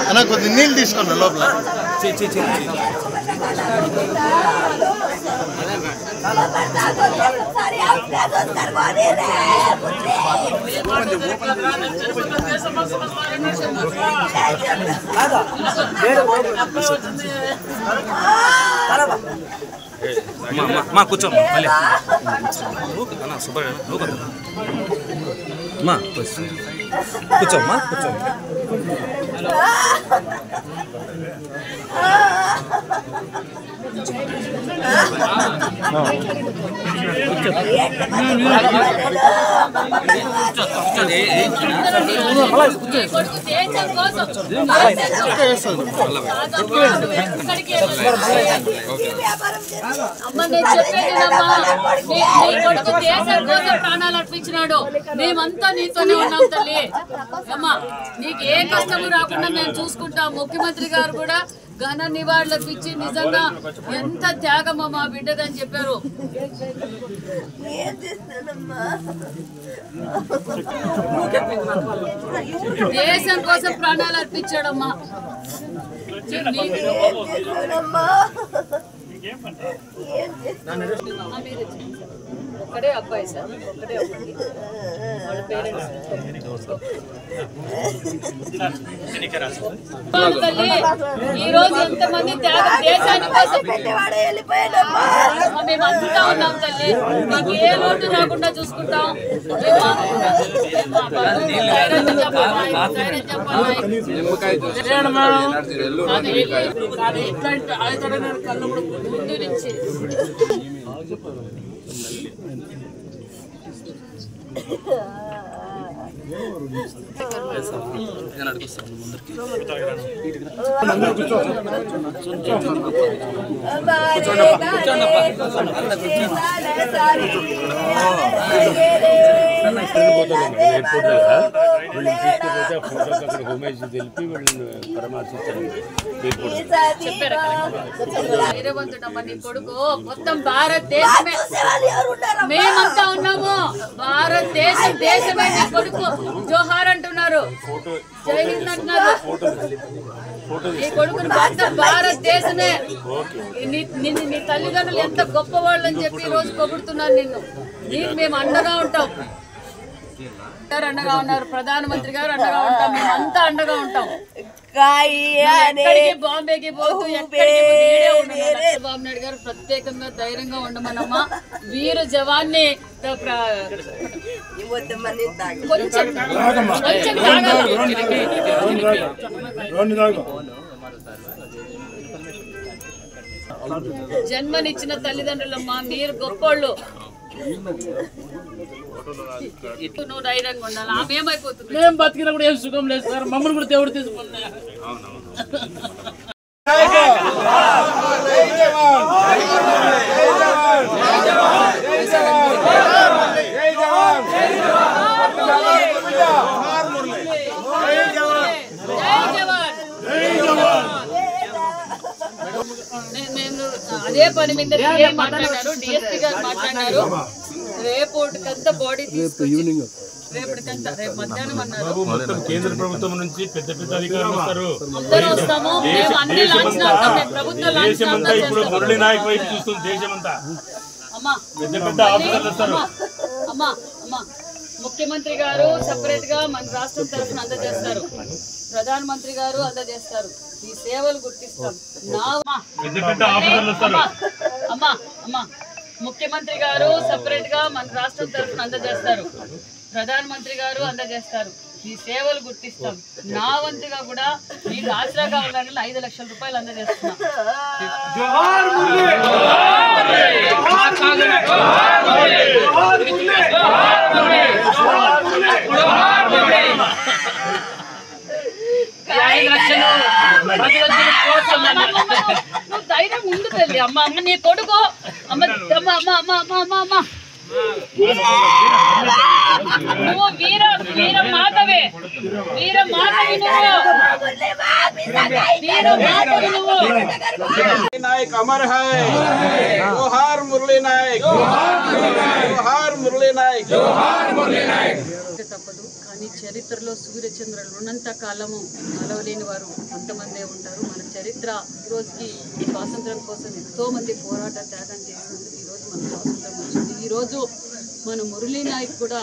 అన్న కొద్ది నీళ్ళు తీసుకోండి లోపల. కూర్చోమ్మా మళ్ళీ కూర్చోమ్మా కూర్చోమ్మా ప్రాణాలు అర్పించినాడు. మేమంతా నీతోనే ఉన్నాం తల్లి. అమ్మా నీకు ఏ కష్టము రాకుండా మేము చూసుకుంటాం. ముఖ్యమంత్రి గారు కూడా ఘన నివాళులకు ఇచ్చి నిజంగా ఎంత త్యాగమో మా బిడ్డదని చెప్పారు. దేశం కోసం ప్రాణాలు అర్పించాడమ్మా. ఒక్కడే అబ్బాయి సార్, ఒక్కడే అబ్బాయి. వాళ్ళ పేరెంట్స్ ఈ రోజు ఎంతమంది త్యాగం దేశాని కోసం మేమంతా ఉన్నాం తల్లి. నీకు ఏ లోటు రాకుండా చూసుకుంటాం. ముందు నుంచి ధైర్యవంతుడమ్మా నీ కొడుకు. మొత్తం భారతదేశమే మేమంతా ఉన్నాము. భారతదేశం దేశమే నీ కొడుకు. జోహార్ అంటున్నారు, జై హింద్ అంటున్నారు. నీ కొడుకుని మొత్తం భారతదేశమే. నీ తల్లిదండ్రులు ఎంత గొప్పవాళ్ళు అని చెప్పి ఈ రోజు పొగుడుతున్నారు నిన్ను. నీకు మేము అండగా ఉంటాం. అండగా ఉన్నారు, ప్రధానమంత్రి గారు అండగా ఉంటాం, మేమంతా అండగా ఉంటాం. బాంబేకి పోతూ చంద్రబాబు నాయుడు గారు ప్రత్యేకంగా ధైర్యంగా ఉండమనమ్మా. వీరు జవాన్ని జన్మనిచ్చిన తల్లిదండ్రులమ్మా, మీరు గొప్పోళ్ళు. నువ్వు ధైర్యంగా ఉండాలి. ఆమె ఏమైపోతుంది? మేము బతికినా కూడా ఏం సుఖం లేదు సార్. మమ్మల్ని కూడా దేవుడు తీసుకున్నా. అదే పని మీద మాట్లాడారు, డిఎస్పీ గారు మాట్లాడారు. రేపటికంతా బాడీ తీసుకొచ్చి రేపటికంతా రేపు మధ్యాహ్నం అన్నారు. మొత్తం కేంద్ర ప్రభుత్వం నుంచి పెద్ద పెద్ద అధికారులు వస్తారు. అందరూ వస్తాము. మేము అన్ని లాంఛనాలు ప్రభుత్వ దేశమంతా ఇప్పుడు మురళీ నాయక్ వైపు చూస్తుంది. దేశమంతా పెద్ద పెద్ద ఆఫీసర్లు వస్తారు. అమ్మా అమ్మా ముఖ్యమంత్రి గారు సపరేట్ గా మన రాష్ట్రం తరఫున అందజేస్తారు. ప్రధానమంత్రి గారు అందజేస్తారు. ఈ సేవలు గుర్తిస్తాం. అమ్మా అమ్మా ముఖ్యమంత్రి గారు సపరేట్ గా మన రాష్ట్రం తరఫున అందజేస్తారు. ప్రధానమంత్రి గారు అందజేస్తారు. ఈ సేవలు గుర్తిస్తాం. నా వంతుగా కూడా మీకు ఆసరాగా ఉండాలని 5 లక్షల రూపాయలు అందజేస్తున్నాం. నువ్వు ధైర్యం ముందు తల్లి. అమ్మ అమ్మ నీ కొడుకు అమ్మ అమ్మ అమ్మ అమ్మ అమ్మ అమ్మ అమ్మ నువ్వు వీర వీర మాతవే. వీర మాతవి నువ్వు. వీర మాతవి నువ్వు. नायक अमर है। जोहार मुरली नायक। जोहार मुरली नायक। जोहार मुरली नायक। తప్పదు కానీ చరిత్ర చరిత్రలో సూర్యచంద్రులు ఉన్నంత కాలము నలవలేని వారు కొంతమందే ఉంటారు. మన చరిత్ర ఈరోజుకి స్వాతంత్రం కోసం ఎంతోమంది పోరాట త్యాగం చేసినందుకు ఈరోజు మన స్వాతంత్రం వచ్చింది. ఈరోజు మన మురళీ నాయక్ కూడా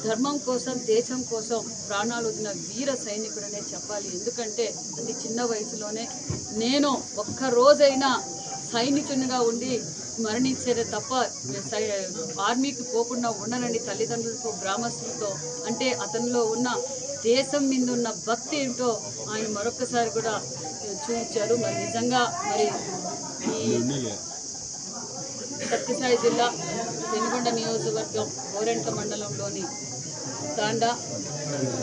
ధర్మం కోసం దేశం కోసం ప్రాణాలు వదిలిన వీర సైనికుడనే చెప్పాలి. ఎందుకంటే అతి చిన్న వయసులోనే నేను ఒక్కరోజైనా సైనికునిగా ఉండి మరణించేదే తప్ప ఆర్మీకి పోకుండా ఉండనని తల్లిదండ్రులతో గ్రామస్తులతో అంటే అతనిలో ఉన్న దేశం మీద ఉన్న భక్తి ఏంటో ఆయన మరొకసారి కూడా చూపించారు. మరి నిజంగా మరి ఈ సత్యసాయి జిల్లా పెనుగొండ నియోజకవర్గం గోరెంట్ల మండలంలోని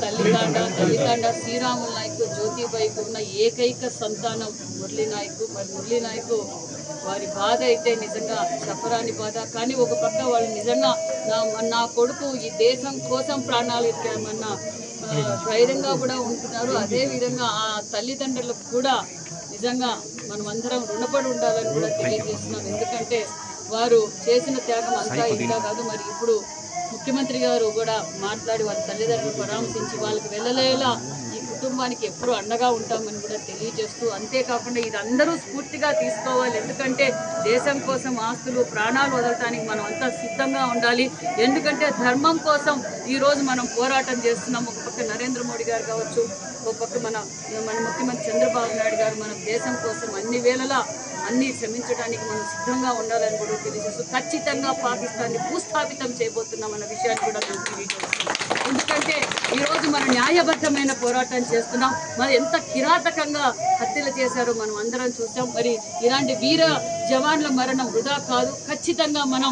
తల్లితాండ శ్రీరాములు నాయక్ జ్యోతిబాయికి ఉన్న ఏకైక సంతానం మురళీ నాయక్. మరి మురళీ నాయక్ వారి బాధ అయితే నిజంగా చెప్పరాని బాధ. కానీ ఒక పక్క వాళ్ళు నిజంగా నా కొడుకు ఈ దేశం కోసం ప్రాణాలు ఇచ్చామన్న ధైర్యంగా కూడా ఉంటున్నారు. అదేవిధంగా ఆ తల్లిదండ్రులకు కూడా నిజంగా మనం అందరం రుణపడి ఉండాలని కూడా తెలియజేస్తున్నాం. ఎందుకంటే వారు చేసిన త్యాగం అంతా ఇంకా కాదు. మరి ఇప్పుడు ముఖ్యమంత్రి గారు కూడా మాట్లాడి వాళ్ళ తల్లిదండ్రులు పరామర్శించి వాళ్ళకి వెళ్ళలేలా ఈ కుటుంబానికి ఎప్పుడు అండగా ఉంటామని కూడా తెలియజేస్తూ, అంతేకాకుండా ఇది అందరూ స్ఫూర్తిగా తీసుకోవాలి. ఎందుకంటే దేశం కోసం ఆస్తులు ప్రాణాలు వదలటానికి మనం అంతా సిద్ధంగా ఉండాలి. ఎందుకంటే ధర్మం కోసం ఈరోజు మనం పోరాటం చేస్తున్నాం. ఒక పక్క నరేంద్ర మోడీ గారు కావచ్చు, ఒక పక్క మన ముఖ్యమంత్రి చంద్రబాబు నాయుడు గారు మన దేశం కోసం అన్ని వేళలా అన్ని శ్రమించడానికి మనం సిద్ధంగా ఉండాలని కూడా తెలియజేస్తూ ఖచ్చితంగా పాకిస్తాన్ని భూస్థాపితం చేయబోతున్నామన్న విషయాన్ని కూడా మేము తెలియజేస్తున్నాం. ఎందుకంటే ఈరోజు మనం న్యాయబద్ధమైన పోరాటం చేస్తున్నాం. మరి ఎంత కిరాతకంగా హత్యలు చేశారో మనం అందరం చూసాం. మరి ఇలాంటి వీర జవాన్ల మరణం వృధా కాదు. ఖచ్చితంగా మనం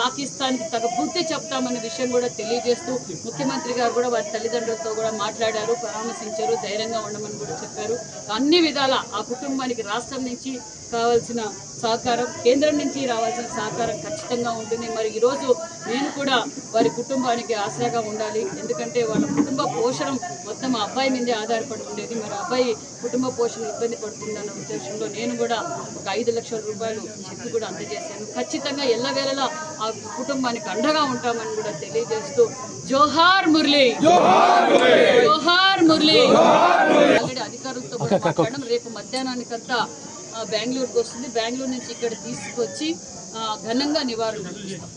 పాకిస్తాన్కి తగ్గ బుద్ధి చెప్తామన్న విషయం కూడా తెలియజేస్తూ ముఖ్యమంత్రి గారు కూడా వారి తల్లిదండ్రులతో కూడా మాట్లాడారు, పరామర్శించారు, ధైర్యంగా ఉండమని కూడా చెప్పారు. అన్ని విధాల ఆ కుటుంబానికి రాష్ట్రం నుంచి కావాల్సిన సహకారం, కేంద్రం నుంచి రావాల్సిన సహకారం ఖచ్చితంగా ఉంటుంది. మరి ఈరోజు నేను కూడా వారి కుటుంబానికి ఆసరాగా ఉండాలి. ఎందుకంటే వాళ్ళ కుటుంబ పోషణ మొత్తం ఆ అబ్బాయి మీదే ఆధారపడి ఉండేది. మరి అబ్బాయి కుటుంబ పోషణ ఇబ్బంది పడుతుందన్న ఉద్దేశంలో నేను కూడా ఒక 5 లక్షల రూపాయలు చెక్ కూడా అందజేశాను. ఖచ్చితంగా ఎల్లవేళలా ఆ కుటుంబానికి అండగా ఉంటామని కూడా తెలియజేస్తూ జోహార్ మురళీ, జోహార్ మురళీ. ఆల్రెడీ అధికారులతో కూడా మాట్లాడడం, రేపు మధ్యాహ్నానికంతా బెంగళూరుకు వస్తుంది. బెంగళూరు నుంచి ఇక్కడ తీసుకొచ్చి ఘనంగా నివారణ నడిపిస్తాం.